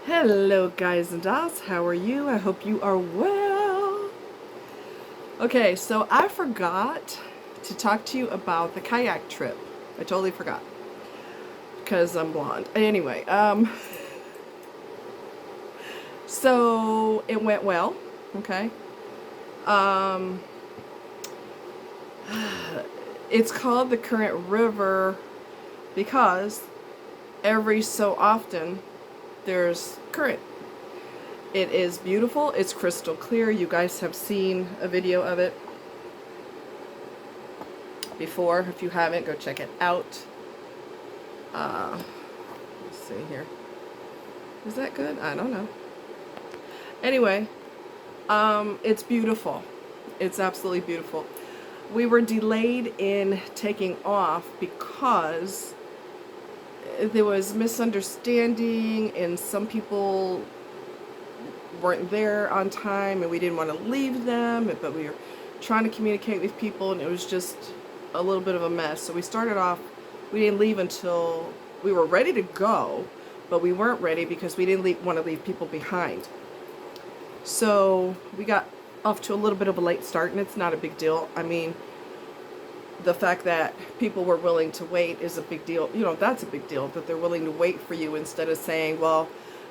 Hello guys and dolls, how are you? I hope you are well. Okay, so I forgot to talk to you about the kayak trip. I totally forgot because I'm blonde. Anyway, so it went well, okay? Um, it's called the Current River because every so often there's current. It is beautiful. It's crystal clear. You guys have seen a video of it before. If you haven't, go check it out. Let's see here. Is that good? I don't know. Anyway, it's beautiful. It's absolutely beautiful. We were delayed in taking off because there was misunderstanding and some people weren't there on time and we didn't want to leave them, but we were trying to communicate with people and it was just a little bit of a mess. So we started off, we didn't leave until we were ready to go, but we weren't ready because we didn't want to leave people behind. So we got off to a little bit of a late start, and it's not a big deal. I mean, the fact that people were willing to wait is a big deal. You know, that's a big deal, that they're willing to wait for you instead of saying, well,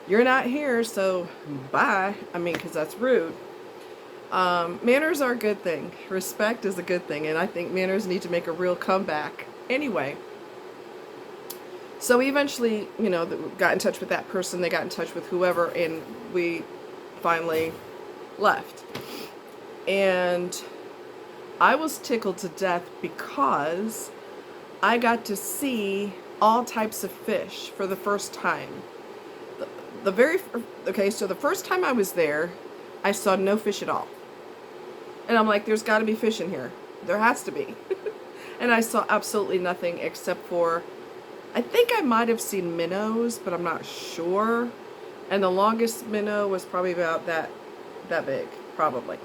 you're not here, so bye. I mean, because that's rude. Manners are a good thing. Respect is a good thing, and I think manners need to make a real comeback. Anyway, so we eventually, you know, got in touch with that person. They got in touch with whoever, and we finally left. And I was tickled to death because I got to see all types of fish for the first time. So the first time I was there, I saw no fish at all. And I'm like, there's got to be fish in here. There has to be. And I saw absolutely nothing except for, I think I might have seen minnows, but I'm not sure. And the longest minnow was probably about that big, probably.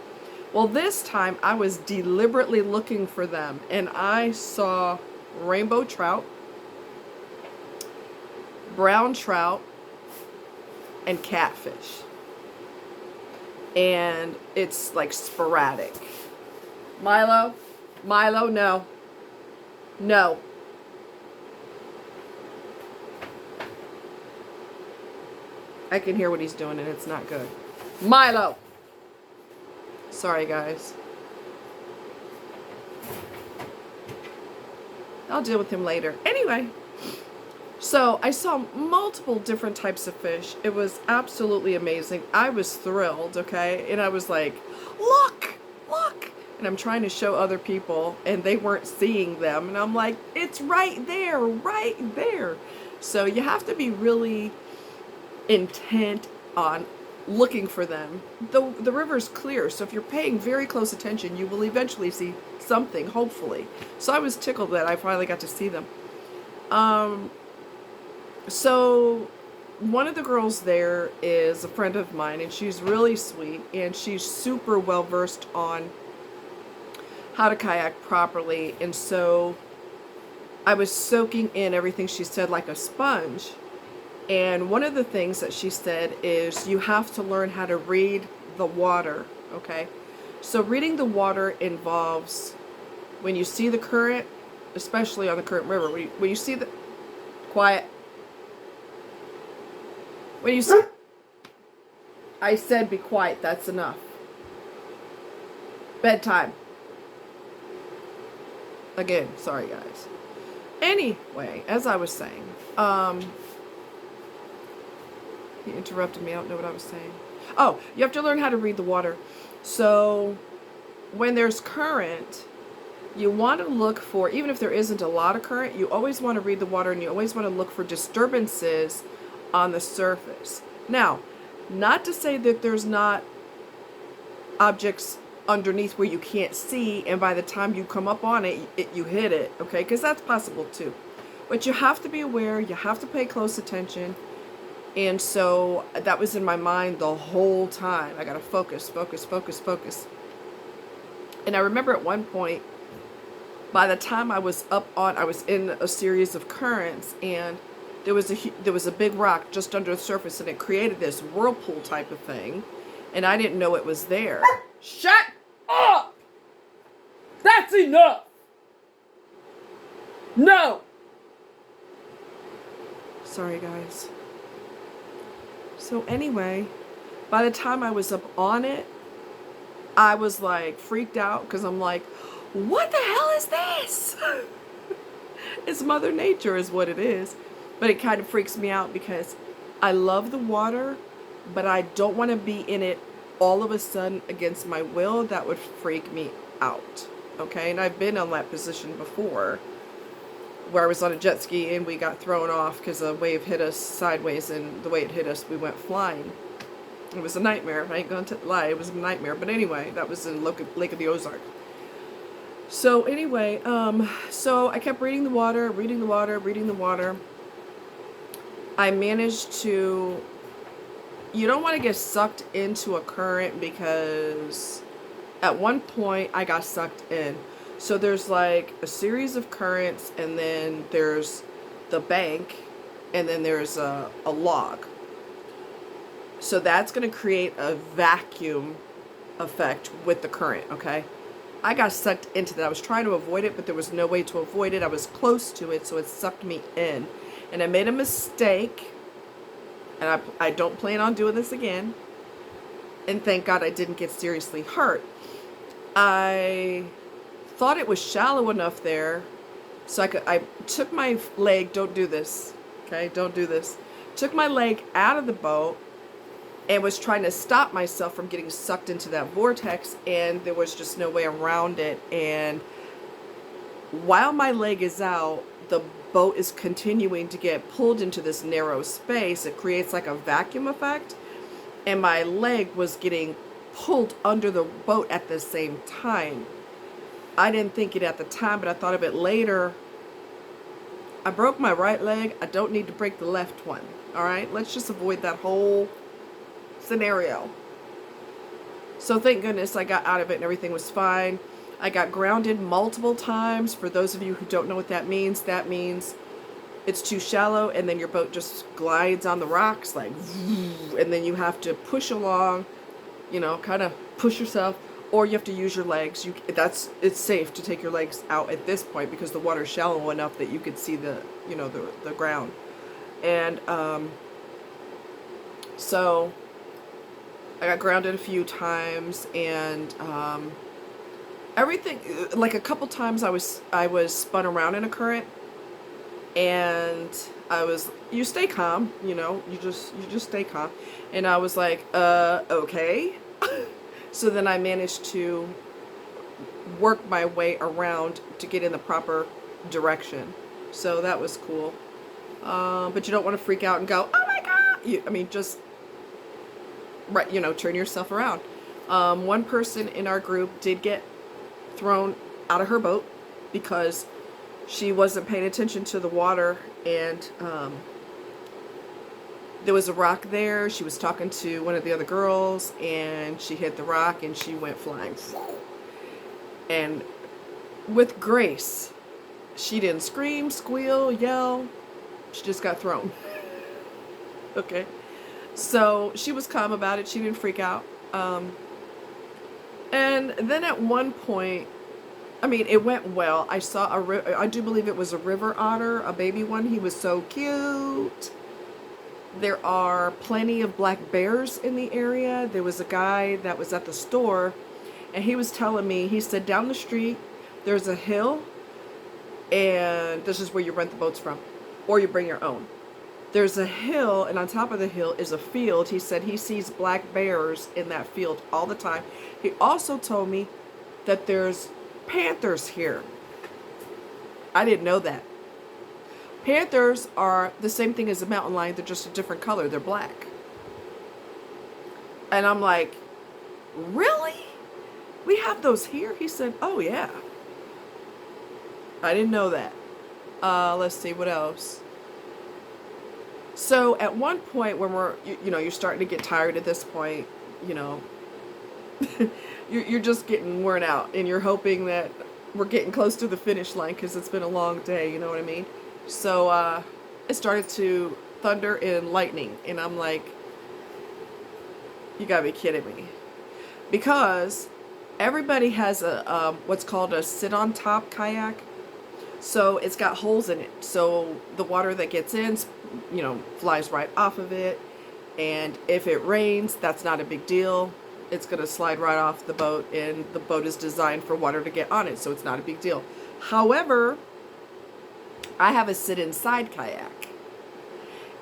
Well, this time I was deliberately looking for them, and I saw rainbow trout, brown trout, and catfish. And it's like sporadic. Milo, no. No. I can hear what he's doing and it's not good. Milo! Sorry, guys. I'll deal with him later. Anyway, so I saw multiple different types of fish. It was absolutely amazing. I was thrilled, okay? And I was like, look! Look! And I'm trying to show other people, and they weren't seeing them. And I'm like, it's right there, right there. So you have to be really intent on looking for them. The river's clear, so if you're paying very close attention, you will eventually see something, hopefully. So I was tickled that I finally got to see them. So one of the girls there is a friend of mine, and she's really sweet, and she's super well versed on how to kayak properly, and so I was soaking in everything she said like a sponge. And one of the things that she said is you have to learn how to read the water, okay? So reading the water involves when you see the current, especially on the Current River, when you see the... Quiet. When you see... I said be quiet, that's enough. Bedtime. Again, sorry guys. Anyway, as I was saying, he interrupted me. I don't know what I was saying. Oh, you have to learn how to read the water. So when there's current, you want to look for, even if there isn't a lot of current, you always want to read the water, and you always want to look for disturbances on the surface. Now, not to say that there's not objects underneath where you can't see, and by the time you come up on it, you hit it, okay? Because that's possible too. But you have to be aware, you have to pay close attention. And so that was in my mind the whole time. I got to focus, focus, focus, focus. And I remember at one point, by the time I was up on, I was in a series of currents, and there was a big rock just under the surface, and it created this whirlpool type of thing, and I didn't know it was there. Shut up! That's enough! No! Sorry, guys. So anyway, by the time I was up on it, I was like freaked out because I'm like, what the hell is this? It's Mother Nature is what it is. But it kind of freaks me out because I love the water, but I don't want to be in it all of a sudden against my will. That would freak me out. Okay, and I've been in that position before where I was on a jet ski and we got thrown off because a wave hit us sideways, and the way it hit us, we went flying. It was a nightmare. I ain't going to lie, it was a nightmare. But anyway, that was in Lake of the Ozark. So anyway, so I kept reading the water. I managed to, you don't want to get sucked into a current because at one point I got sucked in. So there's like a series of currents, and then there's the bank, and then there's a log. So that's going to create a vacuum effect with the current, okay? I got sucked into that. I was trying to avoid it, but there was no way to avoid it. I was close to it, so it sucked me in. And I made a mistake, and I don't plan on doing this again. And thank God I didn't get seriously hurt. I thought it was shallow enough there, so I took my leg, don't do this, okay, don't do this. Took my leg out of the boat and was trying to stop myself from getting sucked into that vortex, and there was just no way around it. And while my leg is out, the boat is continuing to get pulled into this narrow space. It creates like a vacuum effect, and my leg was getting pulled under the boat at the same time. I didn't think it at the time, but I thought of it later. I broke my right leg. I don't need to break the left one. All right, let's just avoid that whole scenario. So thank goodness I got out of it and everything was fine. I got grounded multiple times. For those of you who don't know what that means it's too shallow, and then your boat just glides on the rocks like, and then you have to push along, you know, kind of push yourself, or you have to use your legs. It's safe to take your legs out at this point because the water's shallow enough that you could see the ground. And so I got grounded a few times, and everything, like a couple times I was spun around in a current, and you stay calm, you just stay calm, and I was like, okay. So then I managed to work my way around to get in the proper direction. So that was cool. But you don't want to freak out and go, oh my God! Just, right, turn yourself around. One person in our group did get thrown out of her boat because she wasn't paying attention to the water, and there was a rock there. She was talking to one of the other girls, and she hit the rock and she went flying. And with grace, she didn't scream, squeal, yell. She just got thrown. Okay. So she was calm about it. She didn't freak out. And then at one point, it went well. I saw I do believe it was a river otter, a baby one. He was so cute. There are plenty of black bears in the area. There was a guy that was at the store, and he was telling me, he said, down the street, there's a hill, and this is where you rent the boats from, or you bring your own. There's a hill, and on top of the hill is a field. He said he sees black bears in that field all the time. He also told me that there's panthers here. I didn't know that. Panthers are the same thing as a mountain lion. They're just a different color. They're black. And I'm like, really? We have those here? He said, oh yeah. I didn't know that. Let's see, what else? So at one point when you're starting to get tired at this point, you're just getting worn out, and you're hoping that we're getting close to the finish line because it's been a long day, you know what I mean? So it started to thunder and lightning. And I'm like, you gotta be kidding me. Because everybody has a what's called a sit on top kayak. So it's got holes in it. So the water that gets in, flies right off of it. And if it rains, that's not a big deal. It's going to slide right off the boat, and the boat is designed for water to get on it, so it's not a big deal. However, I have a sit inside kayak.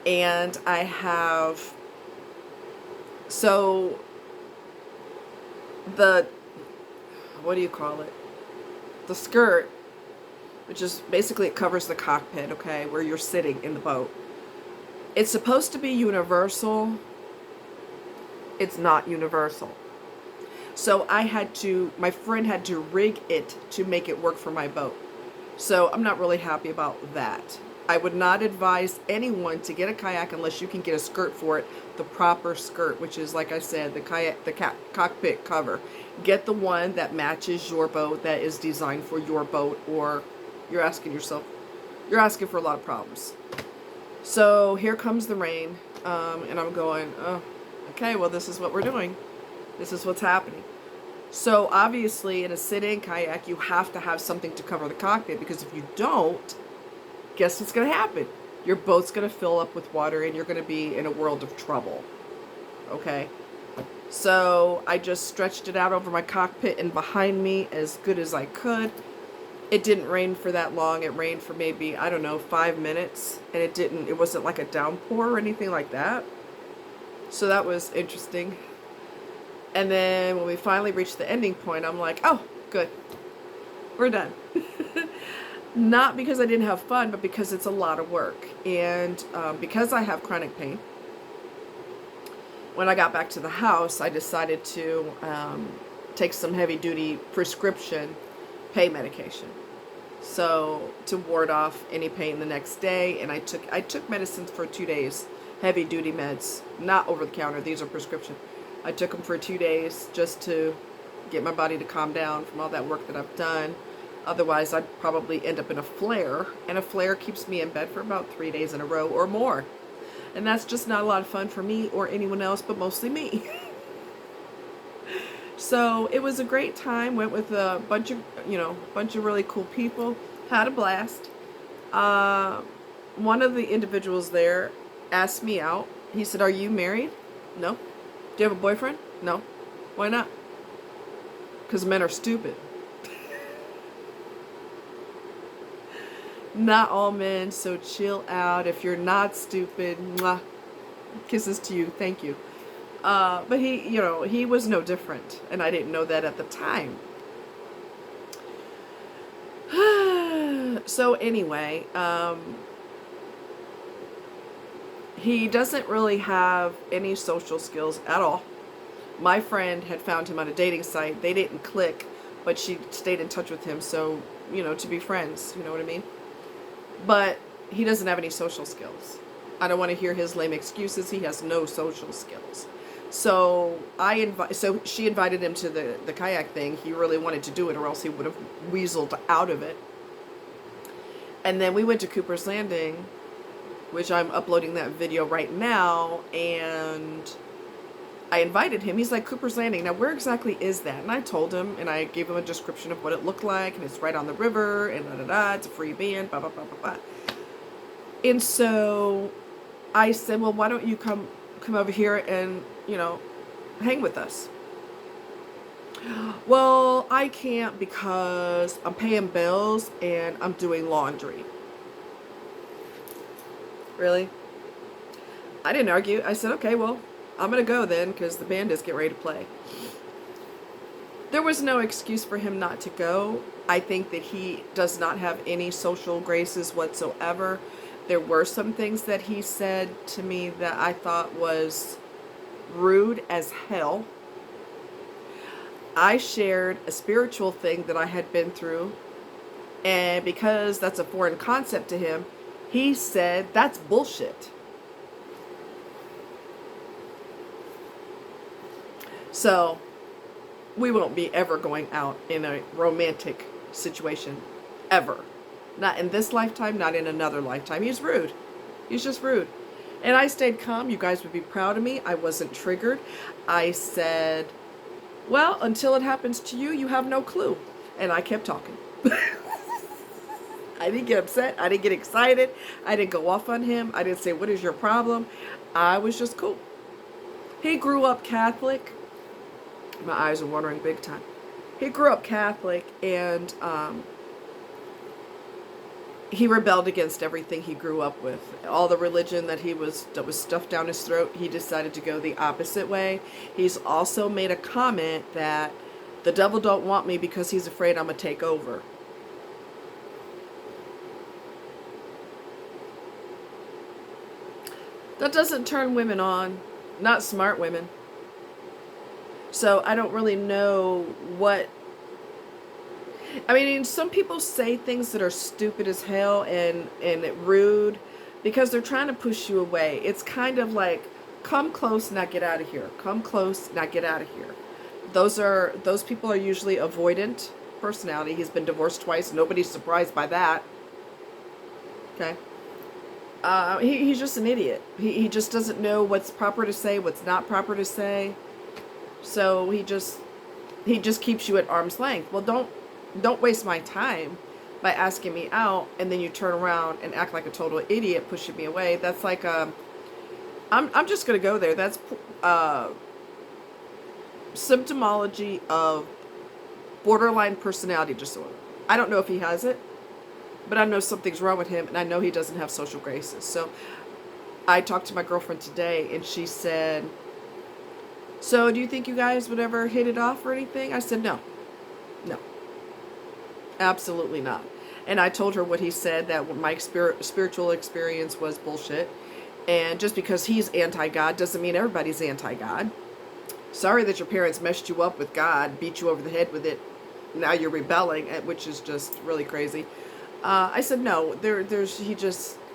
And I have, so what do you call it? The skirt, which is basically, it covers the cockpit, okay, where you're sitting in the boat. It's supposed to be universal. It's not universal. So my friend had to rig it to make it work for my boat. So I'm not really happy about that. I would not advise anyone to get a kayak unless you can get a skirt for it, the proper skirt, which is, like I said, the cockpit cover. Get the one that matches your boat, that is designed for your boat, or you're asking for a lot of problems. So here comes the rain, and I'm going, oh, okay, well, this is what we're doing. This is what's happening. So obviously, in a sit-in kayak, you have to have something to cover the cockpit, because if you don't, guess what's going to happen? Your boat's going to fill up with water, and you're going to be in a world of trouble. Okay? So I just stretched it out over my cockpit and behind me as good as I could. It didn't rain for that long. It rained for maybe, 5 minutes. And it wasn't like a downpour or anything like that. So that was interesting. And then when we finally reached the ending point, I'm like, oh, good. We're done. Not because I didn't have fun, but because it's a lot of work. And because I have chronic pain, when I got back to the house, I decided to take some heavy-duty prescription pain medication, so to ward off any pain the next day. And I took medicines for 2 days, heavy duty meds, not over the counter, these are prescription. I took them for 2 days just to get my body to calm down from all that work that I've done. Otherwise I'd probably end up in a flare, and a flare keeps me in bed for about 3 days in a row or more, and that's just not a lot of fun for me or anyone else, but mostly me. So it was a great time. Went with a bunch of really cool people. Had a blast. One of the individuals there asked me out. He said, "Are you married?" "No." "Do you have a boyfriend?" "No." "Why not?" "Because men are stupid." Not all men, so chill out. If you're not stupid, mwah, kisses to you. Thank you. But he was no different, and I didn't know that at the time. So anyway, he doesn't really have any social skills at all. My friend had found him on a dating site. They didn't click, but she stayed in touch with him, so, to be friends, you know what I mean? But he doesn't have any social skills. I don't want to hear his lame excuses. He has no social skills. So she invited him to the kayak thing. He really wanted to do it, or else he would have weaseled out of it. And then we went to Cooper's Landing, which I'm uploading that video right now, and I invited him. He's like, "Cooper's Landing, now where exactly is that?" And I told him, and I gave him a description of what it looked like, and it's right on the river, and it's a free band, blah, blah, blah, blah, blah. And so I said, "Well, why don't you come over here and, hang with us?" "Well, I can't because I'm paying bills and I'm doing laundry." Really? I didn't argue. I said, "Okay, well, I'm going to go then, because the band is getting ready to play." There was no excuse for him not to go. I think that he does not have any social graces whatsoever. There were some things that he said to me that I thought was rude as hell. I shared a spiritual thing that I had been through, and because that's a foreign concept to him, he said that's bullshit. So we won't be ever going out in a romantic situation, ever. Not in this lifetime, not in another lifetime. He's rude. He's just rude. And I stayed calm. You guys would be proud of me. I wasn't triggered. I said, well, until it happens to you, you have no clue. And I kept talking. I didn't get upset. I didn't get excited. I didn't go off on him. I didn't say, what is your problem? I was just cool. He grew up Catholic. My eyes are watering big time. He grew up Catholic, and he rebelled against everything he grew up with. All the religion that was stuffed down his throat, he decided to go the opposite way. He's also made a comment that the devil don't want me because he's afraid I'm going to take over. That doesn't turn women on, not smart women. So I don't really know what... I mean, some people say things that are stupid as hell and rude because they're trying to push you away. It's kind of like, come close, not get out of here. Come close, not get out of here. Those people are usually avoidant personality. He's been divorced twice. Nobody's surprised by that. Okay. He's just an idiot. He just doesn't know what's proper to say, what's not proper to say. So he just keeps you at arm's length. Well, don't waste my time by asking me out, and then you turn around and act like a total idiot, pushing me away. That's like I'm just gonna go there. That's symptomology of borderline personality disorder. I don't know if he has it, but I know something's wrong with him, and I know he doesn't have social graces. So I talked to my girlfriend today, and she said, so do you think you guys would ever hit it off or anything? I said, no. No. Absolutely not. And I told her what he said, that my spiritual experience was bullshit. And just because he's anti-God doesn't mean everybody's anti-God. Sorry that your parents messed you up with God, beat you over the head with it. Now you're rebelling, which is just really crazy. I said, no,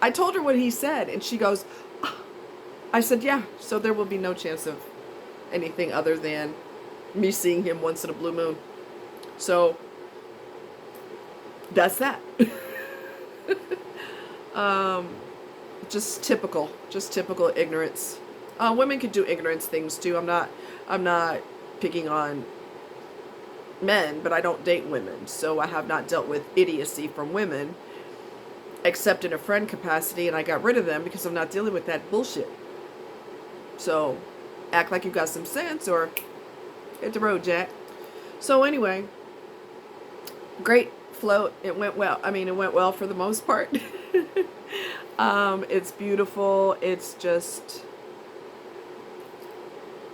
I told her what he said, and she goes, oh. I said, yeah, so there will be no chance of anything other than me seeing him once in a blue moon. So that's that. Just typical ignorance. Women could do ignorance things too. I'm not picking on men, but I don't date women, so I have not dealt with idiocy from women except in a friend capacity, and I got rid of them because I'm not dealing with that bullshit. So act like you got some sense or hit the road, Jack. So anyway, great float. It went well. I mean, it went well for the most part. It's beautiful. It's just,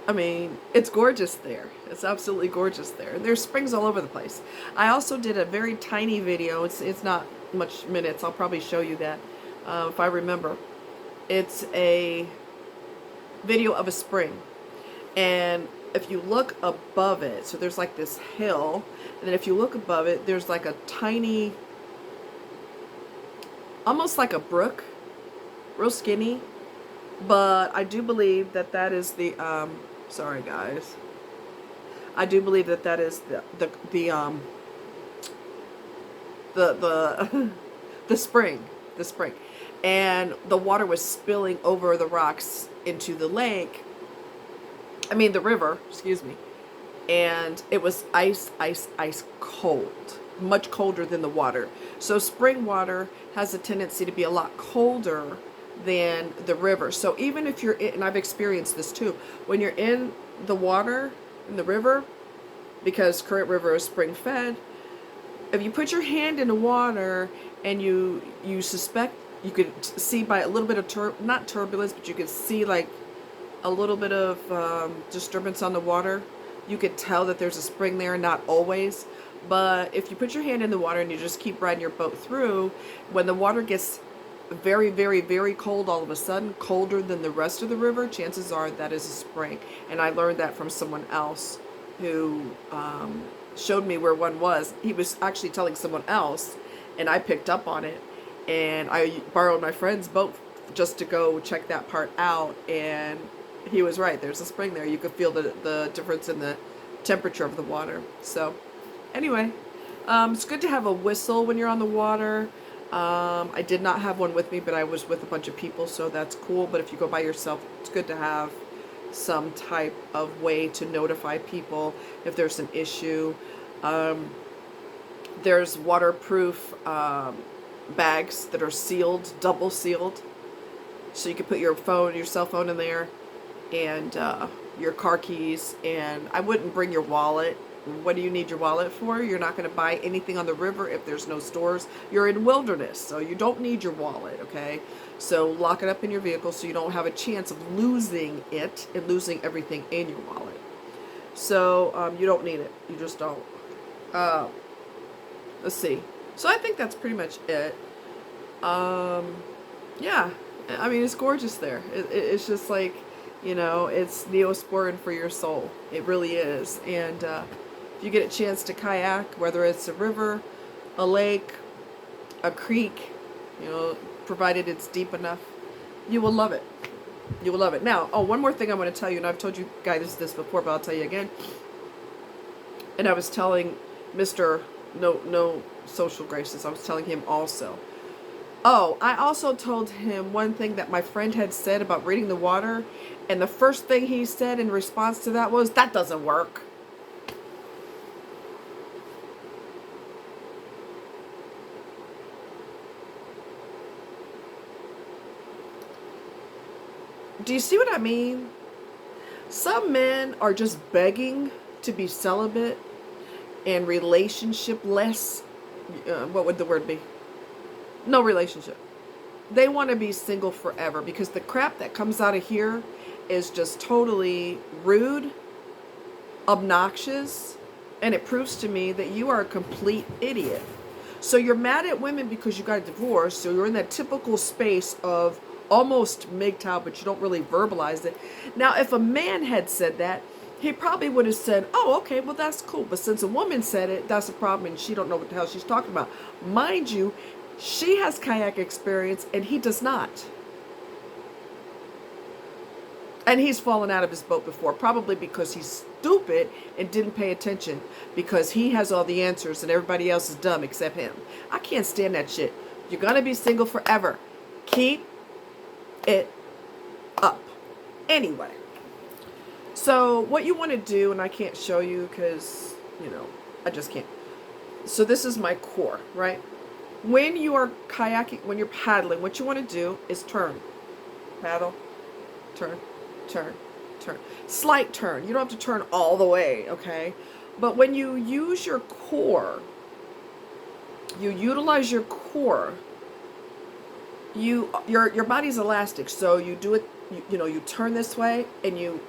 I mean, it's gorgeous there. It's absolutely gorgeous there. There's springs all over the place. I also did a very tiny video. It's not much minutes. I'll probably show you that if I remember. It's a video of a spring. And if you look above it, so there's like this hill, and then if you look above it, there's like a tiny, almost like a brook, real skinny, but I do believe that that is the, sorry guys, I do believe that that is the spring, and the water was spilling over the rocks into the lake, the river, excuse me, and it was ice cold, much colder than the water. So spring water has a tendency to be a lot colder than the river. So even if you're in, and I've experienced this too, when you're in the water, in the river, because Current River is spring fed, if you put your hand in the water and you suspect, you could see by a little bit of not turbulence, but you could see like a little bit of disturbance on the water, you could tell that there's a spring there. Not always, but if you put your hand in the water and you just keep riding your boat through, when the water gets very, very, very cold all of a sudden, colder than the rest of the river, chances are that is a spring. And I learned that from someone else who showed me where one was. He was actually telling someone else, and I picked up on it, and I borrowed my friend's boat just to go check that part out, and he was right. There's a spring there. You could feel the difference in the temperature of the water. So anyway, it's good to have a whistle when you're on the water. I did not have one with me, but I was with a bunch of people, so that's cool. But if you go by yourself, it's good to have some type of way to notify people if there's an issue. There's waterproof bags that are sealed, double sealed, so you can put your cell phone in there, and your car keys. And I wouldn't bring your wallet. What do you need your wallet for? You're not going to buy anything on the river if there's no stores. You're in wilderness, so you don't need your wallet, okay? So lock it up in your vehicle so you don't have a chance of losing it and losing everything in your wallet. So you don't need it. You just don't. Let's see. So I think that's pretty much it. Yeah. I mean, it's gorgeous there. It's just like, it's Neosporin for your soul. It really is. And if you get a chance to kayak, whether it's a river, a lake, a creek, provided it's deep enough, you will love it. You will love it. Now, one more thing I want to tell you, and I've told you guys this before, but I'll tell you again. And I was telling Mr. No Social Graces, I was telling him also. Oh, I also told him one thing that my friend had said about reading the water, and the first thing he said in response to that was, that doesn't work. Do you see what I mean? Some men are just begging to be celibate and relationship-less. What would the word be? No relationship. They want to be single forever because the crap that comes out of here is just totally rude, obnoxious, and it proves to me that you are a complete idiot. So you're mad at women because you got a divorce, so you're in that typical space of almost MGTOW, but you don't really verbalize it. Now, if a man had said that, he probably would have said, oh, okay, well, that's cool. But since a woman said it, that's a problem, and she don't know what the hell she's talking about. Mind you, she has kayak experience, and he does not. And he's fallen out of his boat before, probably because he's stupid and didn't pay attention, because he has all the answers, and everybody else is dumb except him. I can't stand that shit. You're going to be single forever. Keep it up. Anyway. So what you want to do, and I can't show you because, I just can't. So this is my core, right? When you are kayaking, when you're paddling, what you want to do is turn. Paddle, turn, turn, turn. Slight turn. You don't have to turn all the way, okay? But when you use your core, you utilize your core, your body's elastic, so you do it, you turn this way and you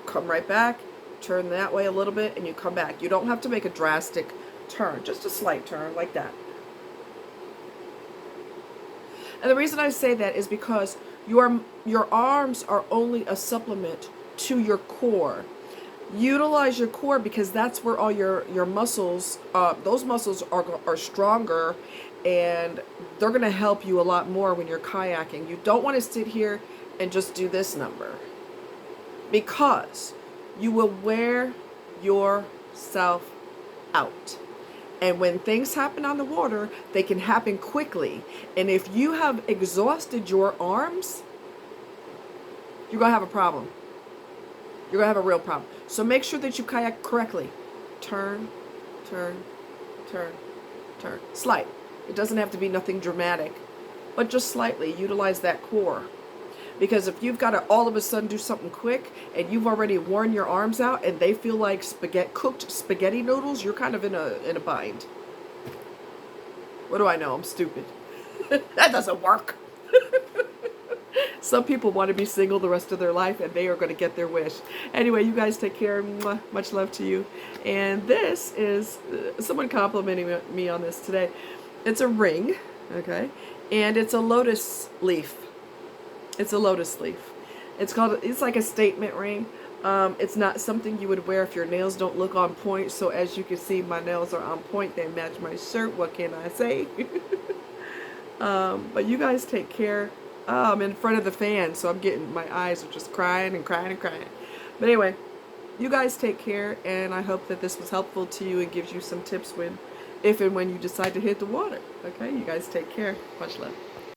come right back, turn that way a little bit, and you come back. You don't have to make a drastic turn, just a slight turn like that. And the reason I say that is because your arms are only a supplement to your core. Utilize your core because that's where all your muscles, those muscles are stronger, and they're going to help you a lot more when you're kayaking. You don't want to sit here and just do this number, because you will wear yourself out. And when things happen on the water, they can happen quickly. And if you have exhausted your arms, you're going to have a problem. You're going to have a real problem. So make sure that you kayak correctly. Turn, turn, turn, turn. Slight. It doesn't have to be nothing dramatic, but just slightly utilize that core. Because if you've got to all of a sudden do something quick and you've already worn your arms out and they feel like cooked spaghetti noodles, you're kind of in a bind. What do I know? I'm stupid. That doesn't work. Some people want to be single the rest of their life, and they are going to get their wish. Anyway, you guys take care. Mwah. Much love to you. And this is someone complimenting me on this today. It's a ring, okay? And it's a lotus leaf. It's a lotus leaf. It's like a statement ring. It's not something you would wear if your nails don't look on point. So as you can see, my nails are on point. They match my shirt. What can I say? But you guys take care. I'm in front of the fan, so my eyes are just crying and crying and crying. But anyway, you guys take care, and I hope that this was helpful to you and gives you some tips when if and when you decide to hit the water. Okay, you guys take care. Much love.